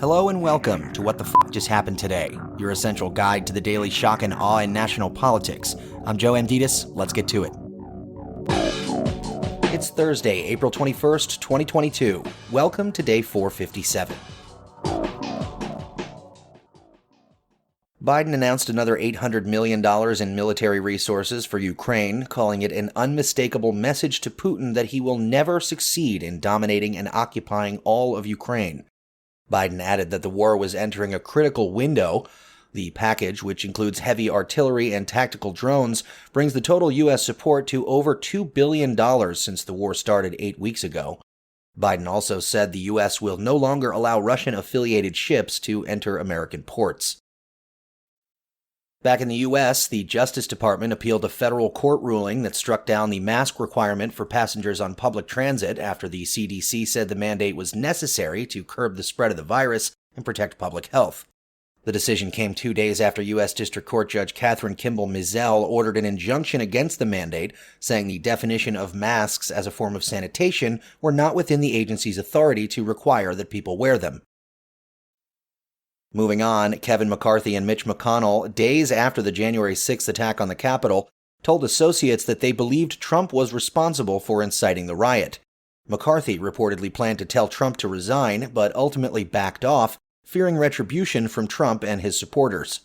Hello and welcome to What the F*** Just Happened Today, your essential guide to the daily shock and awe in national politics. I'm Joe Amditis. Let's get to it. It's Thursday, April 21st, 2022. Welcome to day 457. Biden announced another $800 million in military resources for Ukraine, calling it an unmistakable message to Putin that he will never succeed in dominating and occupying all of Ukraine. Biden added that the war was entering a critical window. The package, which includes heavy artillery and tactical drones, brings the total U.S. support to over $2 billion since the war started 8 weeks ago. Biden also said the U.S. will no longer allow Russian-affiliated ships to enter American ports. Back in the U.S., the Justice Department appealed a federal court ruling that struck down the mask requirement for passengers on public transit after the CDC said the mandate was necessary to curb the spread of the virus and protect public health. The decision came 2 days after U.S. District Court Judge Catherine Kimball Mizell ordered an injunction against the mandate, saying the definition of masks as a form of sanitation were not within the agency's authority to require that people wear them. Moving on, Kevin McCarthy and Mitch McConnell, days after the January 6th attack on the Capitol, told associates that they believed Trump was responsible for inciting the riot. McCarthy reportedly planned to tell Trump to resign, but ultimately backed off, fearing retribution from Trump and his supporters.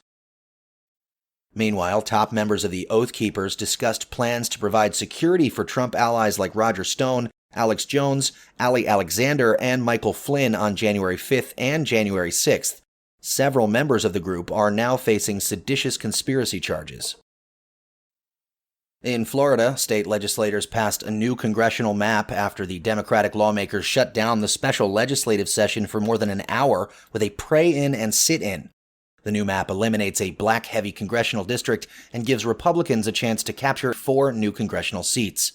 Meanwhile, top members of the Oath Keepers discussed plans to provide security for Trump allies like Roger Stone, Alex Jones, Ali Alexander, and Michael Flynn on January 5th and January 6th. Several members of the group are now facing seditious conspiracy charges. In Florida, state legislators passed a new congressional map after the Democratic lawmakers shut down the special legislative session for more than an hour with a pray-in and sit-in. The new map eliminates a black-heavy congressional district and gives Republicans a chance to capture 4 new congressional seats.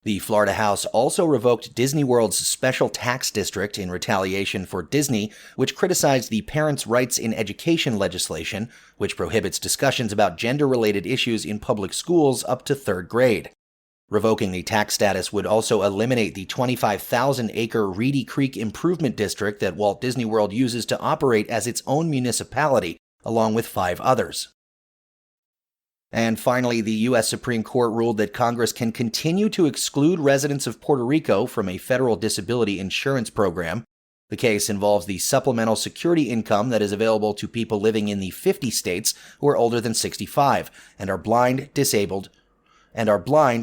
The Florida House also revoked Disney World's special tax district in retaliation for Disney, which criticized the Parents' Rights in Education legislation, which prohibits discussions about gender-related issues in public schools up to 3rd grade. Revoking the tax status would also eliminate the 25,000-acre Reedy Creek Improvement District that Walt Disney World uses to operate as its own municipality, along with 5 others. And finally, the U.S. Supreme Court ruled that Congress can continue to exclude residents of Puerto Rico from a federal disability insurance program. The case involves the supplemental security income that is available to people living in the 50 states who are older than 65 and are blind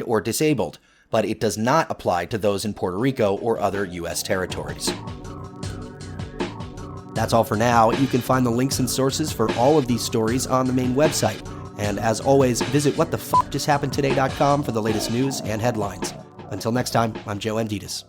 or disabled, but it does not apply to those in Puerto Rico or other U.S. territories. That's all for now. You can find the links and sources for all of these stories on the main website. And as always, visit whatthefjusthappenedtoday.com for the latest news and headlines. Until next time, I'm Joe Amditis.